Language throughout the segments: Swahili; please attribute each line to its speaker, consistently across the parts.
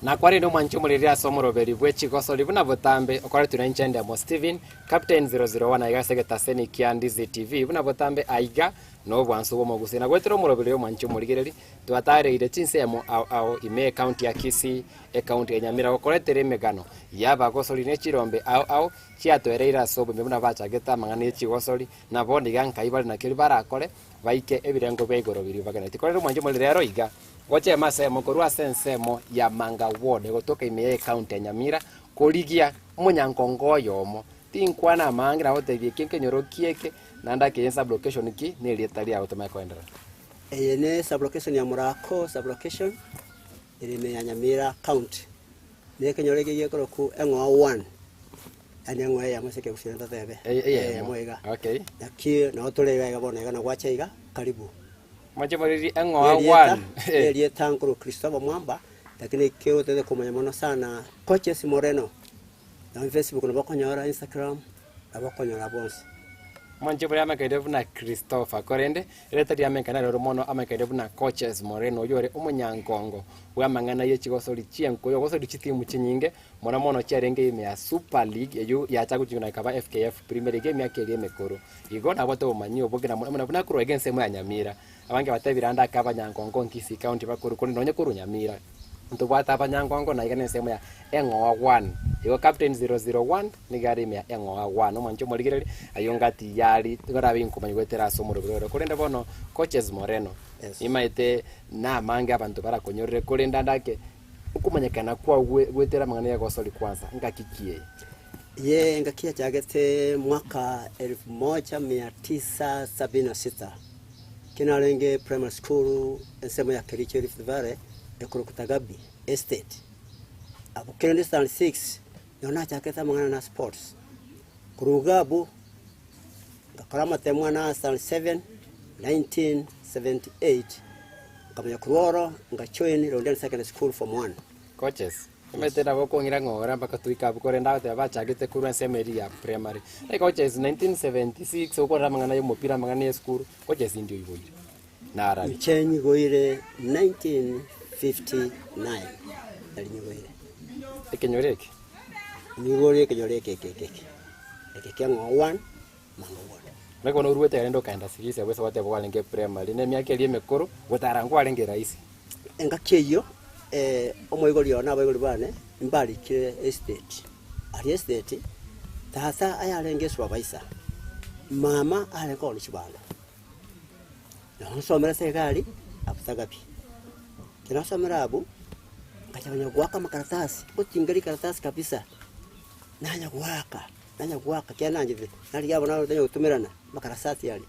Speaker 1: na kwari ndo mwancho muliria somoro beri bwe Chigosori buna botambe okore tunanchende mo Steven Captain 001 aiga segeta seni kia Ndizi TV buna botambe aiga no bwanso bo Gusii na gwetero murobere yo mwancho muligireri twatare ire chinsemo ao ime county ya Kisii county ya Nyamira okore tere megano yaba Gosori ne chirombe ao chiatwereira sobo buna bachageta mangani Chigosori na bondi ganka ibali na kilibara akore baike ebirengo bya igoro biri bagana tikorero mwancho mulirero iga goche masemo korwa sensemo ya manga ward gotoka ime county ya Nyamira koligia munyankongo yomo tinkwana mangira hotebie kinke nyorokieke nanda ke sublocation ki ne lietalia automatic kwendera
Speaker 2: ne sublocation ya Moreno sublocation ime ya Nyamira county ne kenyorege yekoro ku engwa 1 anyangwa ya museke kusenda tebe moiga
Speaker 1: okay
Speaker 2: yaki na otolega gabona na gwachaiga karibu
Speaker 1: mache mariri engwa 1
Speaker 2: elie tankuru Christopher Mwamba lakini kero tete kumanya mono sana coaches Moreno na Facebook na bakonyora Instagram na bakonyora bonse
Speaker 1: manje bari amakaide na Christopher korende reta dia menkana ro mono amakaide na coaches Moreno yore umunyangongo wa mangana ye Chigosori chienko yo Gosori chitimu chinyinge mona mono charenge ime ya Super League eyu ya chagu chingana kaba FKF Premier League ya kelie mekoro igona bato manyo bogena mona kuro against mu Nyamira abange batabiranda kaba nyangongo Kisii county bakuru kuri nonye kuru Nyamira ntubata abanyangongo na igane semo ya engwa 1 igo Captain 001 ni gari me engwa 1 mwancho moligireri ayongati yali gorabi nkumanyi gwetera somoro biro kurenda bono coaches Moreno imaite na mange abantu barakonyorere kurenda ndake ukumanyekana kwa gwetera mangana ya Gosori kwanza ngakikie
Speaker 2: ye ngakia chagete mwaka 1976 kinalenge primary school semo ya Kericho Rift Valley ekurukutagabi estate abukende stand 6 yona chaketa mangana na sports kurugabu ngakarama temwa na stand 7 1978 kamya kuroro ngachoini London secondary school form 1
Speaker 1: coaches metera boko ngira ngora mpaka tuika bukore ndawo te bachagete kurwa semeri ya primary like coaches 1976 ukora mangana yo mupira mangana ya school coaches ndio iboire na arabi
Speaker 2: chenyi goire 1959 alinyoire
Speaker 1: ekenyoreke
Speaker 2: nigore kenyoreke keke ekekengwa 1 mango 1
Speaker 1: nako no ruwete rendo kaenda sigise wese wate bwalenge primary ne myake lie mekoro gotarangwa alenge raisi
Speaker 2: engakeyo omoigori ona abaigori bane mbali kire estate ali estate tasa ayalenge supervisor mama aleko ni chibanda na somera serikali aputagapi kina somera abu kachanya gwaka makaratasi kutingari karatasi kabisa nanya gwaka kiana nje nali yabo na ndio utumirana makarasati yali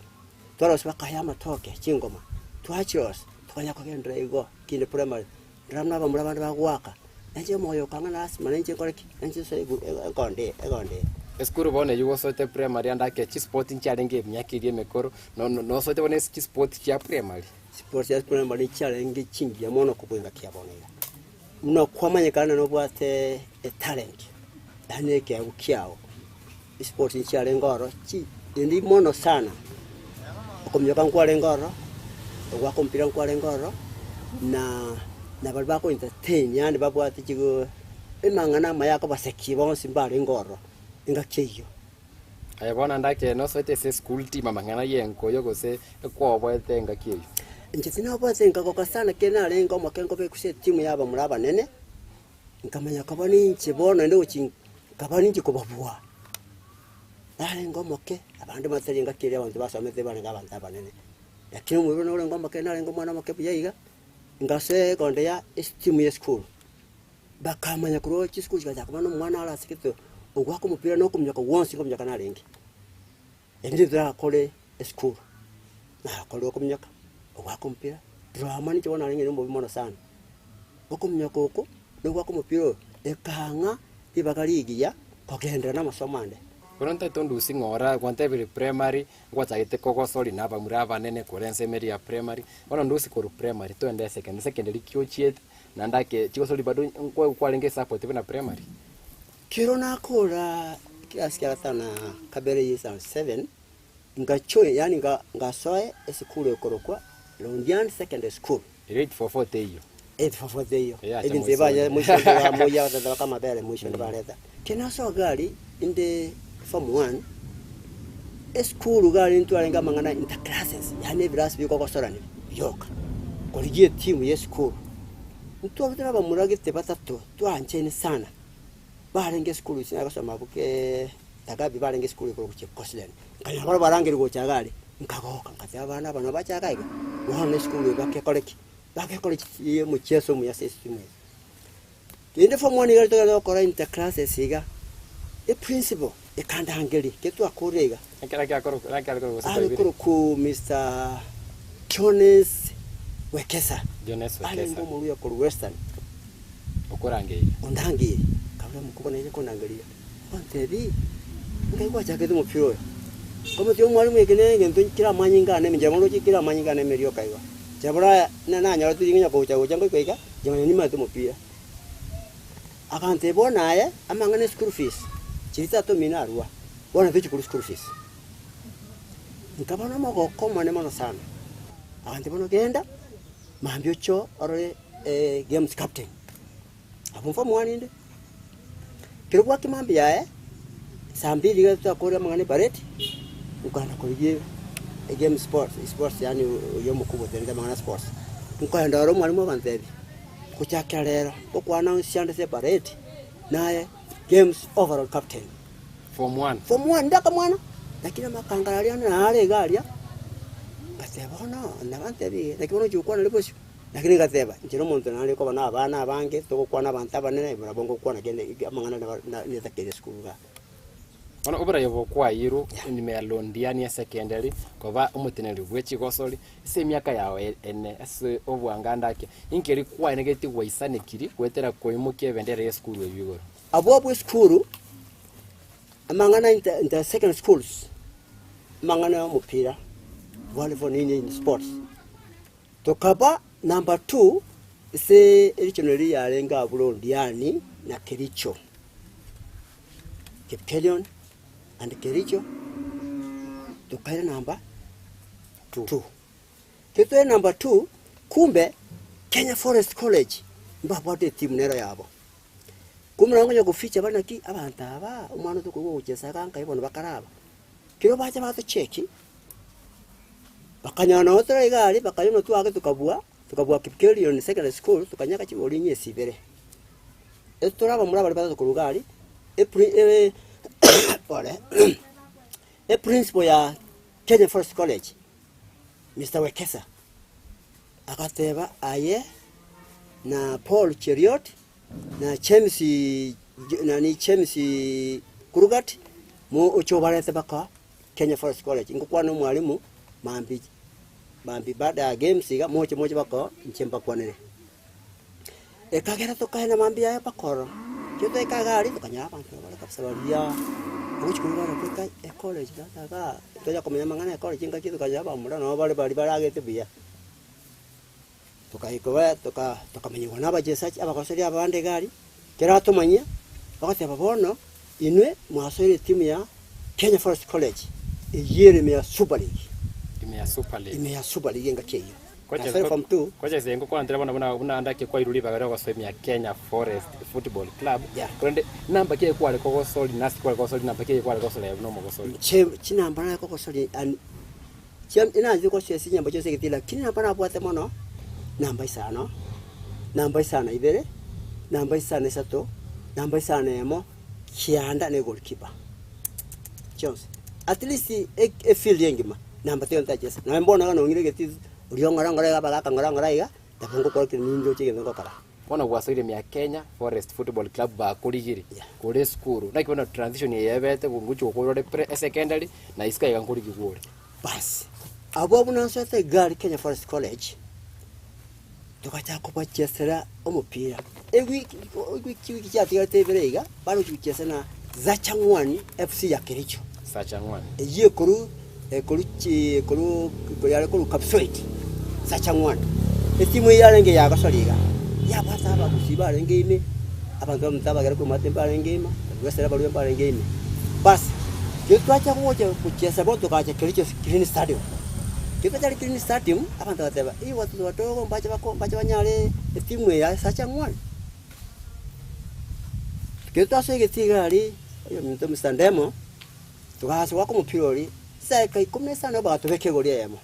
Speaker 2: toro sibaka ya matoke chingoma twachos twanya kwa gendra igo kinde primary ramna ba murabanda bagwaka nje moyo kanga nasima nje koreki nje so egonde
Speaker 1: eskuru bone yugo sote primary andake chi sporting challenge myakiri mekoro no sote bone chi sport cha primary
Speaker 2: challenge chingi ya mono kubwenga kia bonega mno kwamanyekana no bwate talent dane ke ukiao sporting challenge ngoro chi ndi mono sana okomyoka nkwale ngoro ogwako mpira nkwale ngoro na balibako entertain yani babwate chigo emangana mayako baseki bonsi mbali ngoro ngakeyo
Speaker 1: ayabona ndake no sote se school team amangana yenko yogose kwa bwete ngakeyo
Speaker 2: njitsina bwate ngakoko sana kena lengo makengo be kuse team yaba muraba nene nkamanya kabani nchibona ndo chi kabani nchikobabwa dale ngomoke abandi materi ngakiri abantu basomete bane ngabantu abanene yakini mu bino ngomba kena lengo mwana makebu yayiga ngase konde ya team ya school bakamanya kuro chi school kya kubana mwana ala sikito ogwako mupira no kumyaka wonsi kumyaka nalengi endira kole school na kole kumyaka ogwako mupira drama ni chona lengi nombo bimono sana okumyaka oko ogwako mupira ekanga ibakaligiya kogendera na masomande
Speaker 1: Kuranta tondu singora kwante biri primary ngwatagite Chigosori naba muraba nene kurense meri ya primary ona ndusi koru primary to ende secondary kyochiet nandake Chigosori bado nkwe kwalenge support na primary
Speaker 2: kiro nakora kiasi kya sana kabere yisa 7 ngachoe yani ngasoe esikule korokwa Londian secondary school
Speaker 1: rate for 40 hiyo
Speaker 2: for hiyo
Speaker 1: Yeah,
Speaker 2: even
Speaker 1: cha
Speaker 2: they
Speaker 1: mwisho.
Speaker 2: ba mwisho wa moja wa kama bele mwisho ndo baleta kena so gari in the form 1 school gari ntu alenga mangana inter classes yani bilas biko ko sorani yoka koligie timu ya school ntu abitana bamurage te batatu twanchene sana barenge school sina gasoma buke tagabi barenge school ko kuche koslen kanya baro barangiri go chagari nkagoka nkati abana bano bachagaiga wone school bake koleki mu cheso mu ya system inde form 1 gari to ko inter classes iga e principal e kanda hangeli ketu akorega akoro ku Mr. Jones Wekesa ale ngomo ruya ko western
Speaker 1: okorange
Speaker 2: ondangi kabla mukubona ile konangalia ontebi ngai kwa chake tumo piro como tio mwalimu yekene ngento kila manyinga ne njamalo kila manyinga ne merio kaiwa chabura na nyalo tujinya ko chago chango koika jamani ni matu mupira akante bona ye amangane school fees chirita to minarwa bona vichi ku school fees nikabana mako koma ne mano sana akante bona genda mambio cho ore games captain abumfa mwaninde kirwa kimambia sambili gato akora mangane bareti ukana kolie game sports yani yo mukubo tenda mangana sports ukanda ro mwalimu abantebi kuchakya rero okwana usiande se bareti naye games overall captain
Speaker 1: form 1
Speaker 2: ndaka mwana lakini makangalalia na ale galia kasebona nabantebi lakini chukwana liposho lakini kaseba njiro muntu nali ko bana abana abange to kwana abantu abanene barabongo kwana gende mangana na takere school ga
Speaker 1: ona ubara yobo kwa yiru ni melondiani ya secondary kova umuteneri bwe Chigosori ise myaka yawe ene ase obwangandake inkeri kwa inegeti waisane kiri kwetera koimuke bendera ya school ebigoro
Speaker 2: abwo school amangana inter second schools mangana mupira volleyball in sports tokaba number 2 ise elichoneri yalenga bulondiani na Kericho Kipkelion and Kericho tukaya number 2 kito number 2 kumbe Kenya Forest College mbapate timu nero yabo kumrango nyo kuficha bana ki abantu aba umwana to kugo uchesa kanka ibona bakaraba kiro baje bato cheki bakanyana otra igari bakayino tuage tukabua Kipkelion secondary school tukanyaka chiboli nyesi bere etora bamuraba bato kurugari pole principal ya Kenya Forest College Mr. Wekesa akateba aye na Paul Cheriot na Chemsi Kurugat mu ochobarete baka Kenya Forest College ngokwa no mwalimu mambi baada ya games iga moche baka nchemba kwanere ekagera tokaina mambi ya bakoro kyoto ekagari tukanya abantu bale kapsa balia uchikulwa na college daga toja komenya mangana college inga kitu kaja ba mura no bale agete bia tukaikowa tukamenywa n'abajesachi abakoseri abande gari kera tumanya bakati babono inwe mwasore timu ya Kenya Forest College iyere me ya Super League ngacheyo kocha from 2
Speaker 1: kocha zengo kwa ndira bana andake kwa iruli bagara kwa swemi ya Kenya Forest Football Club kwende namba kile kwa ko Gusii nasi kwa Gusii namba kile kwa Gusii no mo Gusii
Speaker 2: chinamba na ko Gusii an chim inazi ko chesi nyamba chose kitila kina bana bwate mono namba isana ibere namba isana sato namba isana emo kianda ne goalkeeper Jones at least a field yengima namba 10 touches na mbona kana ngire geti uliongorangora baka ngorangora iga tafungo kwa kininjo chige ngokara
Speaker 1: bona gwasoire mya Kenya Forest Football Club ba kurigiri kure school na kibona transition yebete kungucho ko pre secondary na iska iga kurigi gore
Speaker 2: bas abo bunanso te gari Kenya Forest College tukacha kupachesera omupira wiki chatika tebreiga balo chichesana Zachangwani FC ya Kericho
Speaker 1: Zachangwani
Speaker 2: eje kuru yale kuru kapsoiti Zachangwani etimu yalenge ya Gusii ya bata ba Gusii barenge ime abantu mtabagera ku matemba barenge ime wesera balu barenge ime bas yo twacha kuchesa boto kacha Kericho Green Stadium kipetali kini stadium abantu bateba hii watu wadogo mbache banyale timu ya sacha ngwani kito asegetigali yo minto mistandemo tukahasa wako mupiroli seka ikumesa no batubeke goli yemo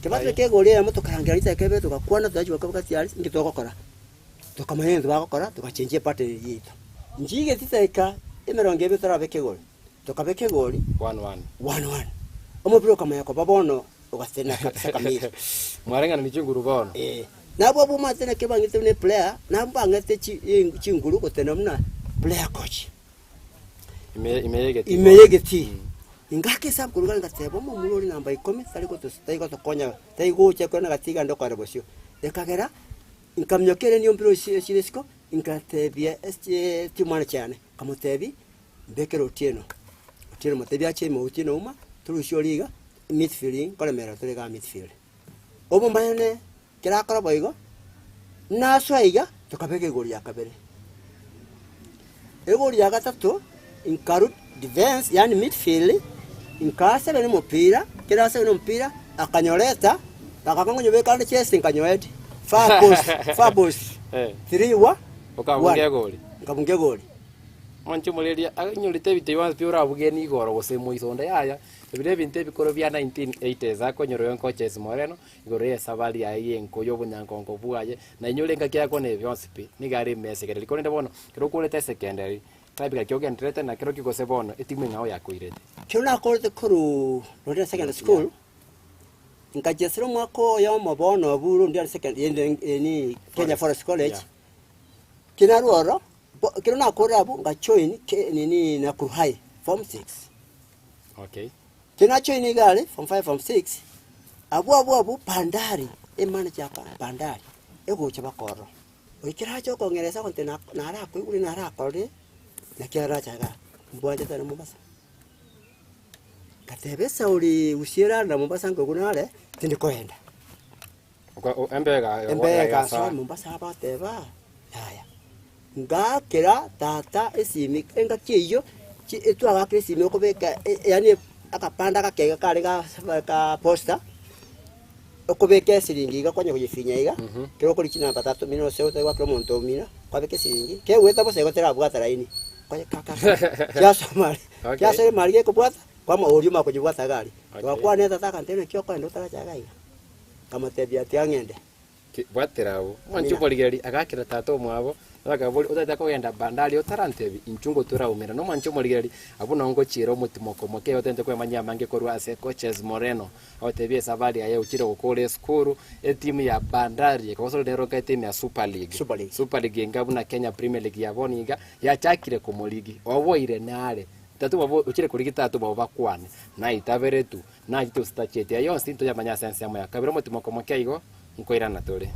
Speaker 2: kibazo ke goli yemo tukarangira kebe tukakwana tudaji wakabakati yali ngitokokora tukamanye tubakokora tukachenje pate yito njige titeka emeronge betara beke goli tukabeke goli 1-1 omupiro kamaya ko babono ugasena kamira
Speaker 1: mwarenga ni chinguru bono
Speaker 2: nabo buma tena ke bangite ne player namba ngate chinguru ko tena mna player coach imeyegeti ingake sam kuruga ngatebo mu mulori namba 10 taliko to konya taigo chekona gatiga ndo kwara bosio ekagera inkamnyokere ni ompiro shiresiko inkatebia timwana cyane kamutebi bekero tieno motebi ache mo tieno uma turusholiga midfield kolemera turega midfield obo mayane kirakora boigo naswaiga tukabeke goli yakabere egoli ya gatatu inkarut defense yani midfield inkase bene mupira kirase bene mupira akanyoleta akakongo nyobeka chest inkanyoeti far post 3-1 ukabunge goli
Speaker 1: manchu muleria anyolite bitewa pira bugeni igoro gosemo isonda yaya bile binte bikoro bya 1980s akonyoro yon coaches Moreno igore sabali ayi enkoyo bunyankongo buaye na inyolenga kya kone byonsipi nigari mesegere likonde bono kero kulete secondary tabiga kyo gentrete na kero kigose bono etimu ngao yakuirete
Speaker 2: kyona korete kuru rote secondary school nkajesero mwako yo mobono buru ndi secondary ni Kenya Forest College kinaruoro kero na korabu ngachoini nini na kuhai form 6
Speaker 1: okay
Speaker 2: kina choini gale form 5 form 6 abu bandari emane chapa bandari ego chaba koro okiracho kongereza konte na ara kuiguri na ara kore na kiara chaga mbwaje tana Mombasa katebesa uri ushira na Mombasa ngokunale tindikoenda embega so Mombasa abateba yaya ngakira tata esimi enga kiyo etwa akresimi okobeka yani akapanda kakega kale ka posta okobeka siringi gakwanya kujifinya iga kero kuri china batatu mino seo twa kwa monto mina kwabeke siringi ke weta bose gotera bwata laini kwanya kaka ya sere mali ko bwata kwa maoriuma kujibwata gari wakwa neta taka ntene kyo kwa ndo tara chagai kama tebia tiangende
Speaker 1: bwaterawo manchu poligeri agakira tato mwabo bakabuli utata kogenda bandali otarantebi inchungo turaumira no manchu poligeri abuna ngo chiro mutimoko moke otente kwa manyama nge korwa ase coaches Moreno otebie sabali aye uchire gukole skuru etimu ya bandari koso lero ka etimu ya Super League ngabuna Kenya Premier League yaboniga yachakire ku moligi oboire nale tatu babo uchire kuri tatu babo bakwane na itabere tu na jitu stachete ayo sinto ya manya sense ya kabiro mutimoko moke igo nkoira na tole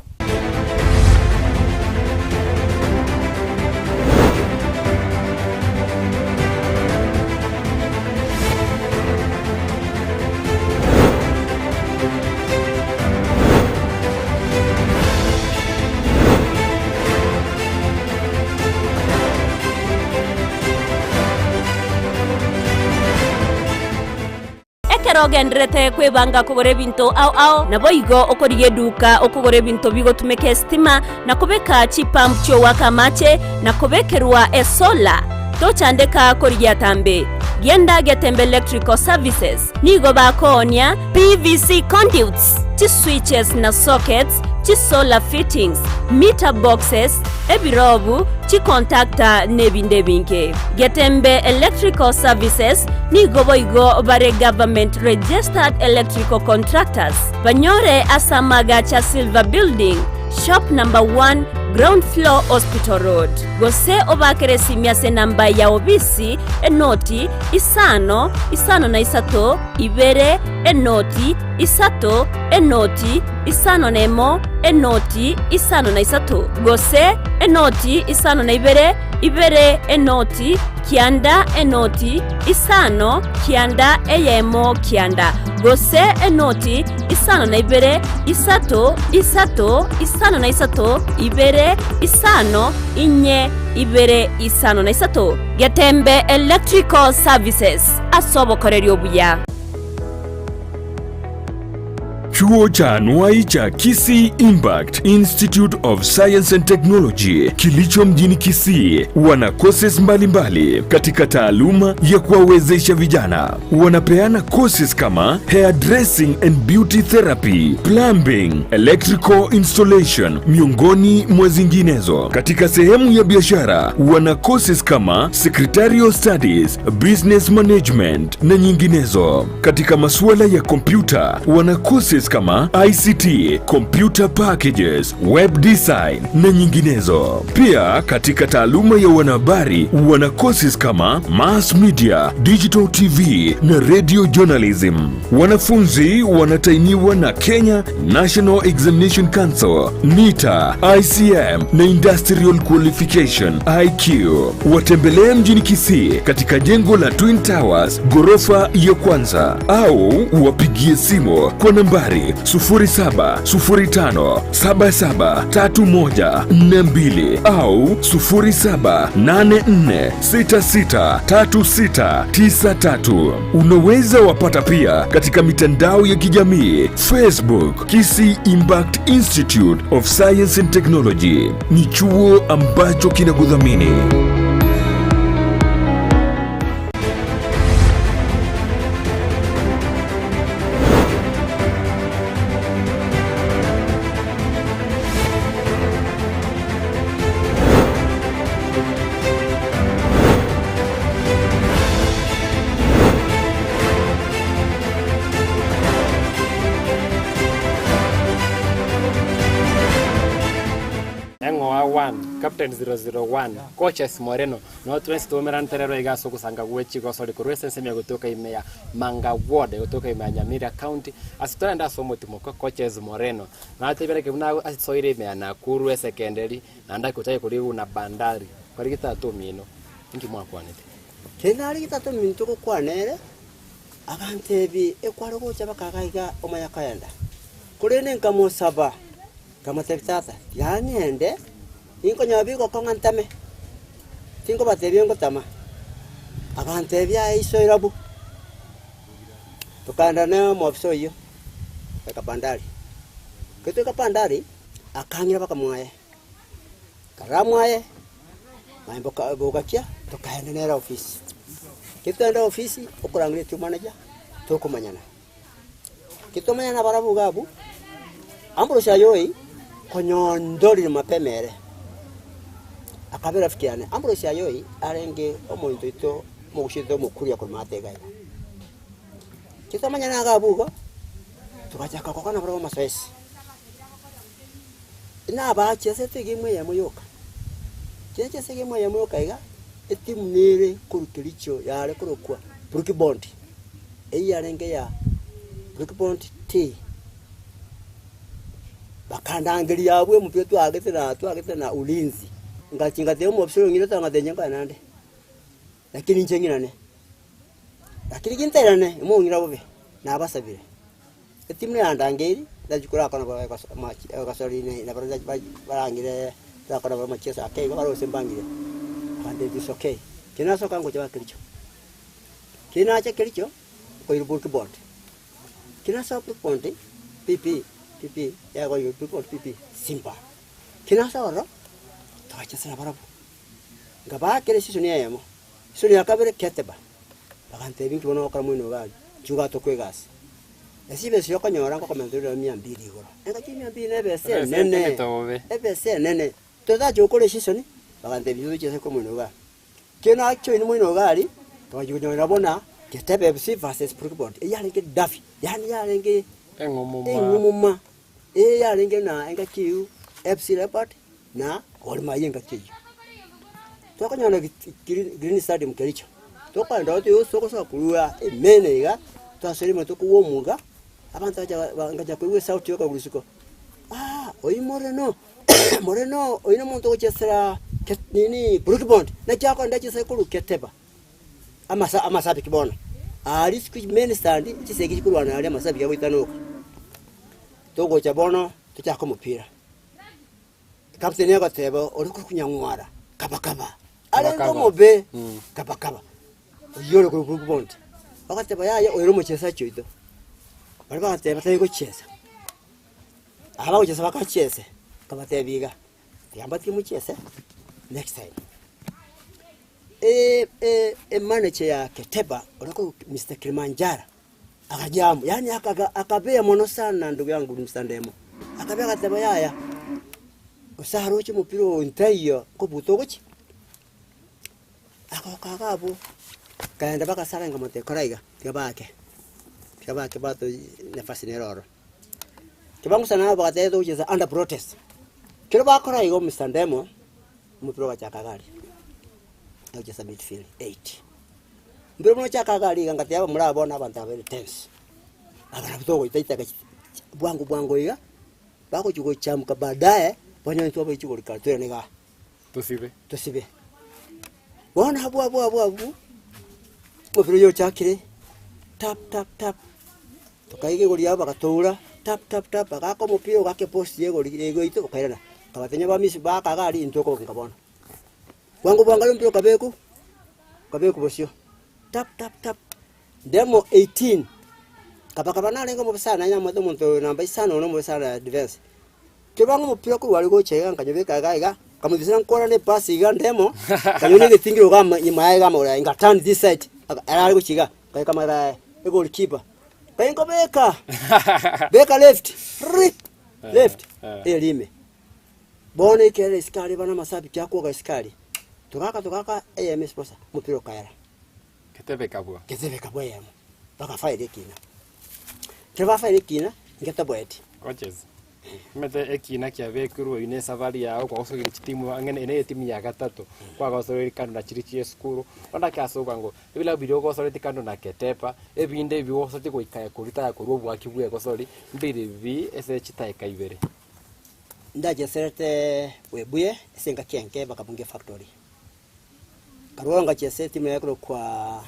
Speaker 3: Rogendrete kwebanga kugore binto au nabo igo okoriye duka okugore binto bigotumeke stima na kubeka chipamp cyo wakamache na kubekerwa esola tochandeka koriya tambe genda Getembe Electrical Services nigo bakonya PVC conduits ti switches na sockets ti solar fittings meter boxes ebirobu ti contactor nebinde binke Getembe Electrical Services nigo boigo bare government registered electrical contractors banyore asamaga cha Silver Building shop number 1 ground floor Hospital Road gose obakere simyase namba ya obisi enoti isano na isato ibere enoti isato enoti isano nemo enoti isano na isato gose enoti isano na ibere enoti kianda enoti isano kianda eyemo kianda gose enoti isano na ibere isato isano na isato ibere isano inye ibere isano na isato Getembe Electrical Services asobokoreri obuya
Speaker 4: Chuo cha anuai cha Kisii Impact Institute of Science and Technology kilicho mjini Kisii wana courses mbalimbali katika taaluma ya kuwawezesha vijana. Wanapeana courses kama hairdressing and beauty therapy, plumbing, electrical installation, miongoni mwa zinginezo. Katika sehemu ya biashara wana courses kama secretarial studies, business management na nyinginezo. Katika masuala ya kompyuta wana courses kama ICT, computer packages, web design na nyinginezo. Pia katika taaluma ya wanahabari wana courses kama mass media, digital TV na radio journalism. Wanafunzi wanatainiwa na Kenya National Examination Council, NITA, ICM na Industrial Qualification IQ. Watembelee mjini Kisii katika jengo la Twin Towers ghorofa ya kwanza au wapigie simu kwa nambari 0705773142 au 0784663693. Unaweza wapata pia katika mitandao ya kijamii Facebook Kisii Impact Institute of Science and Technology. Ni chuo ambacho kinakudhamini.
Speaker 1: Captain 001 coaches Moreno no twese tumeran terero igaso kusanga gwe Chigosori kurwese nseme gutoka imea Manga Ward gutoka imea Nyamira County asitora nda somo timoko coaches Moreno na atebere kibuna asisoire imea na kurwe secondary na nda kutaye kuri una bandari kari gitatu mino ingi mwakwanete
Speaker 2: kenari gitatu mintu ko kwanere abantebi ekwaro gocha bakagaiga omayakayanda kurene nkamo saba kama tebitata yani ende inko nyabiko kongantame tinko batebye ngo tama abantebya iso irabu tukanda na mofso iyo ka bandari keto ka bandari akangira bakamwaye karamwaye mambo ka bogakia tukaenda nera office kitenda office okurangira tu manager tokumanyana kitomanyana barabu gabu ambro shayoi konyondori mapemere akabera fikiane ambro shayoi arenge omuntu ito mugushito mukuria ko mategai kitomanyana gabugo tukachaka kokana baro maswesi ina ba chese tigimwe ya muyoka chese gemwe ya muyoka iga etimnere kurukiricho yare kurukwa burkibond eyarenge ya burkibond t bakandangiri yabwe mupyo twagete na ulinzi ngachinga temo option ngire tanga denyenga nande lakini nchengirane lakini kinterane mungira bobe nabasabire etimne andangeri ndajukura kana ba kasori na barangire zakora ba machesa akei baro sembangire ande this okay kinaso kango chaba kiricho kinacha kiricho ko irburki bot kinaso ponte pipi ya go irburki bot pipi simpa kinaso ro tacha sala barabu ngaba kere sisoni yamo sisoni akabere keteba bakante bintu bono okara mwino gali juga to kwegas esibe syo kanyora ko komendero 200 igoro enga chi 200 nebese nene ebese nene toda jokole sisoni bakante bintu chese ko mwino gali kena cho ni mwino gali to yunyora bona ketebe bisi versus prukbond eyalenge dafi yalenge engumuma eyalenge na enga chiu FC report na olma yenga chiu tokanyona green stadium kericho tokanda oto soko kulua emenega twaselima tokuwomuga abantu ngaja kwewe sauti yoka gulisiko oyi Moreno Moreno oyina muntu ochesera nini Brookbond na chako ndachi sekulu keteba amasabi kibona ali squid men stand chiseki kulwana ali amasabi yabitano togo chabono tuchako mupira kapteni yako tebo oliko kunyangwara kabakaba ale ngomobe kabakaba yoro ku Brookbond bakateba yaye oyiro muchesa choito bali bakateba tayi ko chesa aba kucheza bakacheze kabatebiga yamba timu cheze next time manager ya Keteba olako Mr. Kilimanjaro akajamu yani akabea mono sana ndugu yangu Msandemo akabea Keteba yaya usaharo chi mupiro ntayo ko butogochi akakabo kaenda baka sala ngamote koraiga kabake bato nafasi neroro kibangu sana bakatezo ucheza under protest kilo bakoraiga Msandemo mupiro wa chakagari ucheza midfield 8 mbere mo chakagari ngati yaba murabona abantu abere tense agara butogo itaita bwangu iga bako chuko chamka baadaye Wanya ntu aba chuko likartera nega tusibe wana habu mupiro yo chakire tap tukaige goli aba gatura tap akako mupiro gake post ye goli ego ito kairana kabatenya ba misi ba kagari ntoko ngabona wangu mpiro kabeku bosio tap demo 18 kabaka na lengo mubisana nya mwato muntu namba isano no mubisana defense kibangu mupiro ku wali go chega nkanyobeka gaiga kamubisana nkora ne pass iga demo kanyone getingiro gama nyima yaga mura inga turn this side ari go chiga kai kamera e goalkeeper kai ngo beka left elime bone kere iskari bana masabi kyako ga iskari tukaka AMS posa mupiro kaera
Speaker 1: Ketebe kabwa
Speaker 2: yamo baka faile kina keba faile kina ngeta boeti
Speaker 1: coaches mete ekina kya vekuru ine safari yao kwa usogiri timu angene ene timu ya gatatu kwa usogiri kando na chirichi eskuru onda kaso kwango bila bidio ko usogiri kando na Ketepa ebinde bi usogiri ko ikaya kurita ya kurubu akibuye ko usogiri mbiri vi ese chita ikaibere
Speaker 2: ndaje serete webuye senga kenke bakabunge factory Karonga chese timu yako kwa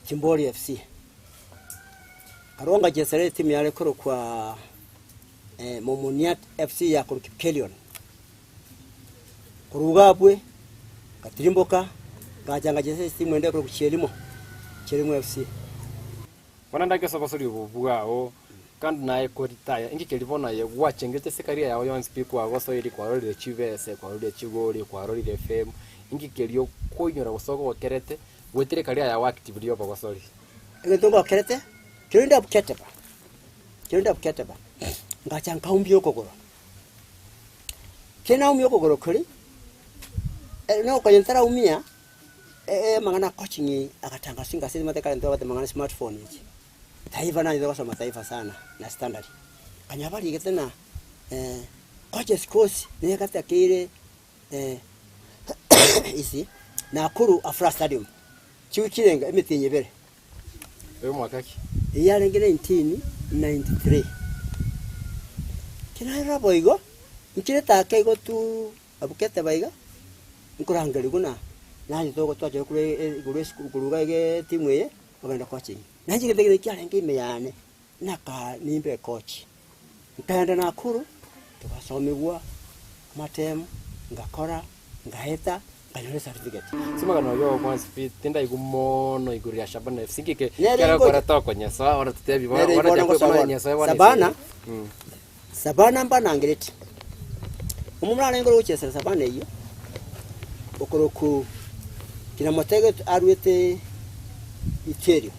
Speaker 2: Chimbori FC. Karonga chese timu yako kwa Momuniat FC ya Kipkelion. Kurugabwe Katirimboka gachanga chese timu ende kwa Chelimo FC.
Speaker 1: Wananda ke sobosori bugao kandi naye ko retire ingi kelibona ye wachengete sekaria yawo yon speak kwa gosoiri kwa role chivese kwa role chigori kwa role FM ingi kelio koinyora gusoko gokerete wetire karia ya active dio bagosori
Speaker 2: ego gokerete kirinda buketeba ngachanga umbyo kokoro kena umbyo kokoro kuri no kanyentara umia mangana coaching akatanga singa sisi mateka ndio wate mangana smartphone hichi taifa na ndio kwa mataifa sana na standard kanyabali getena coaches course ni kati akire isi na kuru Afra Stadium chiwikirenga emetinye bere
Speaker 1: mwaka ki
Speaker 2: yarengere 1993 kinaira boigo nkireta akaigo tu abukete baiga nkurangari guna nani togo twaje kure guruga ige timu ye bagenda coaching nanji gete kyarenge imeyane naka nimbe coach nkaenda na kuru tukasomegwa matem ngakora ngaheta kanyore certificate
Speaker 1: sima kana yo kwa speed tenda igumono iguria Shabana FC kike kera kwa toko nyesa ora tutebi ora kwa nyesa wana Sabana mbana ngireti umumrana ngoro uchesa Sabana iyo okoroku kina motego arwete iterio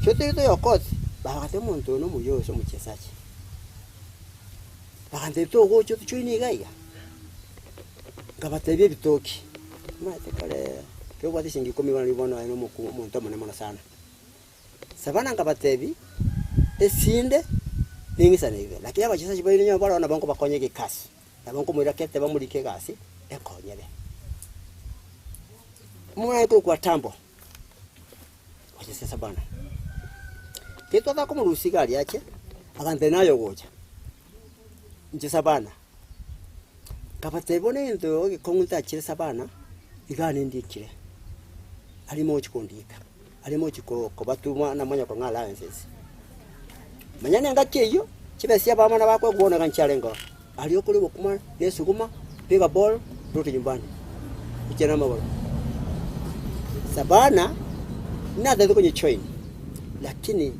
Speaker 1: chote to yokot bagate muntu no muyo so muchesachi bagante to go chote chini gaiga kabate bitoki mate kale kyo bati singi komi bana libono ayo muntu mona sana Sabana kabatebi esinde ningisana ibe lakini abachesachi bayine nyo bana banko bakonyeke kasi abanko mwira kete bamulike kasi ekonyebe mwana yuko kwa tambo wachese Sabana kitu ata como rusigari yake akante nayo goja nje Sabana kapate bone ndo kongunta chire Sabana igane ndikire alimo chikondika alimo chiko batuma na manya kwa ngala alliances manyane ngakeyo chibesia bamana bakwe kuona kanchalengo aliyokule bokuma nesuguma piga ball rudi nyumbani uchana mabolo Sabana nada kwenye join lakini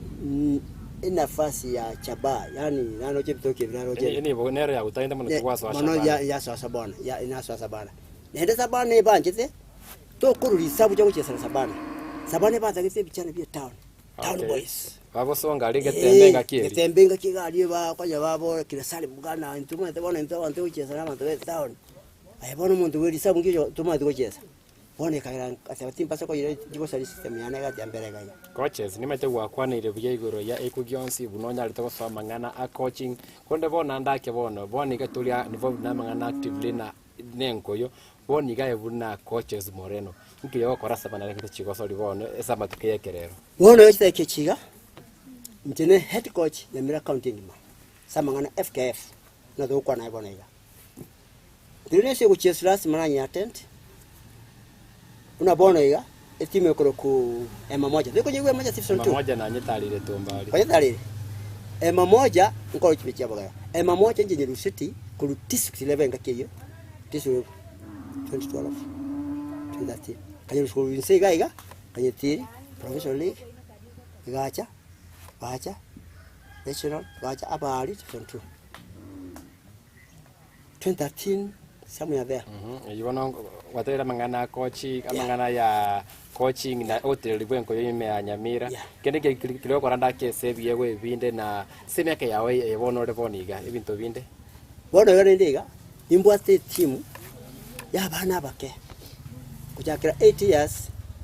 Speaker 2: nafasi ya chaba yani nano cheptoke binaro je
Speaker 1: ni bonero ya utaenda mwana kwa sawa
Speaker 2: mano ya sawa sabana ya ina sawa sabana nende sabana ibanjite to kururi sabu cyo kuchesa sabana baza gise bichana bya town boys
Speaker 1: babo songa ali getembenga kiri
Speaker 2: getembenga kigali ba kwa babo kila sali bugana ntuma te bona ntwa ante kuchesa na ntwa town ai bona muntu weli sabu ngyo tuma te kuchesa bona kagira asabati mpasa ko ile Chigosori system yana ga jambere ga
Speaker 1: coaches ni mate wa kwanire buye igoro ya ekugionsi bunonya litoko so mangana a coaching konde bona ndake bona igatulia nivo na mangana actively na nenkoyo bona igaye buna coaches Moreno nkiyo kora sabana le Chigosori bona esa matuke kerero
Speaker 2: bona yote kechiga mtene head coach Nyamira County ngima samangana FKF na do kwa na bona iga direse ku cheslas mananya attend unabona iga timu yako ku M1 ndiko nyewe moja season 2
Speaker 1: M1 na nyetalire tumbali
Speaker 2: kwa nyetalire M1 ngoro chipicha boga M1 nje Nyeru City ku district 11 ngakiyo district 2012 2013 kanyo school insega iga kanyo tiri professional league igacha bacha national bacha abali season 2 2013 somewhere there
Speaker 1: yibona watera mangana coaching amangana ya coaching na hotel bwenko yime ya Nyamira kende kiloko randa ke sebiye we binde na semeke yawe ebono le boniga ibinto binde
Speaker 2: bono yone ndiga imbwa state team ya bana bake kuchakira 8 years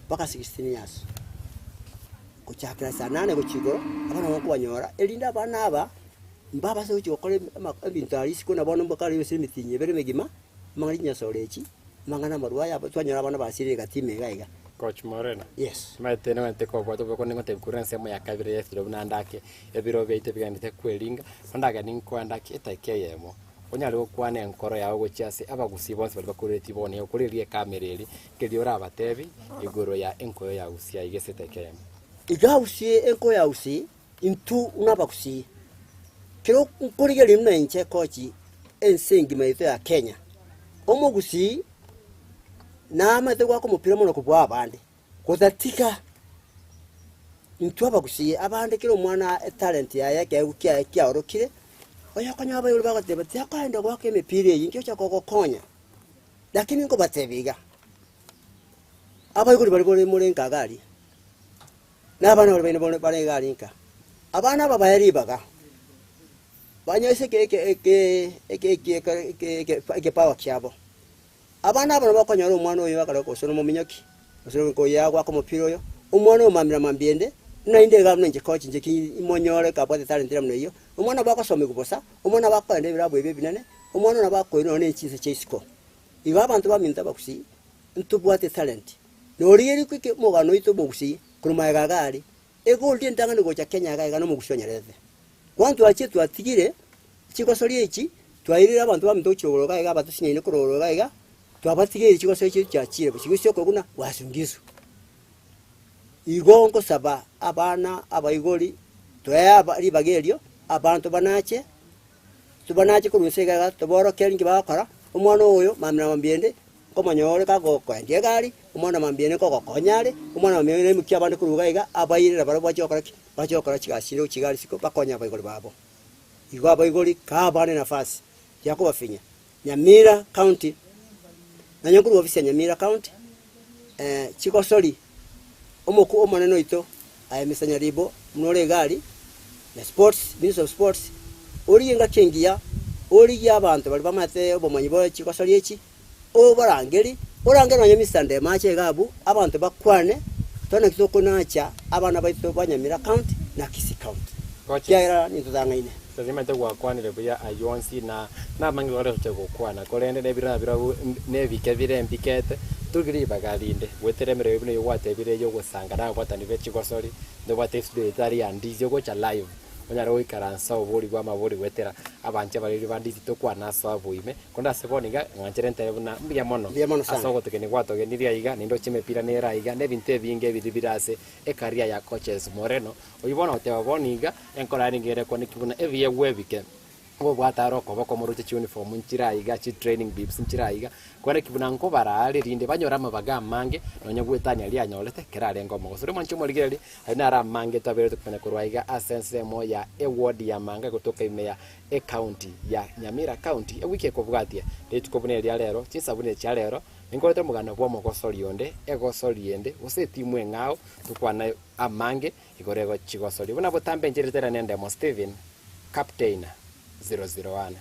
Speaker 2: mpaka 16 years kuchakira sanane kuchigo abana bakwanyora elinda bana aba mbaba se uchokole ebinto alisiko na bono mbakali yose mitinye bere megima mangalinya solechi mangana marwa ya twanyora bana basire gatime gaiga
Speaker 1: coach Moreno
Speaker 2: yes
Speaker 1: matene wante ko bwato bwo ningo tebukurense mo yakabire yefiro bunandake ebiro beite bigandite kwelinga ondaga ninko andake etakeyemo onyale okwane enkoro yawo gochiase abagusi bonse bali bakureti bone okuririe kamereri kedio rabatebi igoro ya enkoyo ya Gusii igesetekeyemo
Speaker 2: igausi enko ya Gusii intu unabakusi kero kurige limna inche kochi ensengi maito ya Kenya omo Gusii na amate kwa kumupira muno kubwa abandi kudatika intu abagusi abandi kiro mwana talent ya yake kya orokire oya kanya abayuri bagateba tyakaenda kwa kemipira yingi cyo kokokonya lakini ngo batebiga abayuri bali muri nkagari nabana bali bali gari nka abana aba bayari baga banyese ke power kyabo abana abo bakonyora umwana oyo bakaloko sono muminyoki sono ko yagwa ko mupiro yo umwana omamira mambiende na inde gamne nje coach nje imonyore ka bwa talent ramno iyo umwana bakasome kubosa umwana bakwende birabo ebe binane umwana nabako ino ne chise chesko iba abantu baminta bakusi ntubwate talent noriye kwike mogano ito bokusi kuruma yagagari ego ndanga ngo cha Kenya gaga no mugushonyereze kwantu achetu atigire Chigosori echi twairira abantu baminto choboro gaga batusinyine kuroro gaga twabatigire Chigosori echi cyakire bukigusyo koguna wasungizo igongo saba abana abayigori twaya ribagerio abantu banache tubanache kurusega toboro keringi bakora umwana oyo mamira mambiende komanyore kago kwendie gari umwana mambiende koko konyare umwana mambiende mukia bande kurugaiga abayirira barabo bachokora chigashiro chigali siko bakonya abayigori babo igo abayigori ka bane nafasi yako bafinya Nyamira County na nyakuru ofisi ya Nyamira County Chigosori omoku omoneno ito ayemesanya ribo munore gari na sports minister of sports oriyenga kengia ori abantu bali bamate obomanyi bo Chigosori echi obarangeri orangero nyemisande mache gabu abantu bakwane tone kitoko nacha abana baito banyamira county na Kisii county kocha nituzangaine
Speaker 1: lazima tegwa kwanire buya ayonsi na mangore tego kwana kolende ne birabu ne bikevire mbikete tugiri bagalinde weteremere bino yokwate bire yo gusanga na kwata ni Chigosori ndo bate study ya Ndizi yo gocha live onyara wikaransa oburi bwa maburi wetera abanje bari banditi to kwana so buime konda seboniga ngancherente buna mbya mono asogo tekeni kwato geniria iga nindo chimepira nera iga ne binte binge bidibirase e career ya coaches Moreno oyibona oteba boniga enkora ningere konikibuna eviye webike ngo bwataro ko bako muruche chi uniform nchiraiga chi training bibs nchiraiga kware kibuna nko barari rinde banyora mabaga mange nonya gwetanya ali anyolete kerare ngomo gosore mancho morigeri aina ara mange tabere tukene kurwaiga asense mo ya award ya manga kutoka imeya e county ya Nyamira County wiki ekobwatia letukobune ria lero chinsabune cha lero ingorete mugano bwa mogosori onde egosori ende use timu engao tukwana amange igorego Chigosori buna botambe njiretera nende mo Steven Captain 001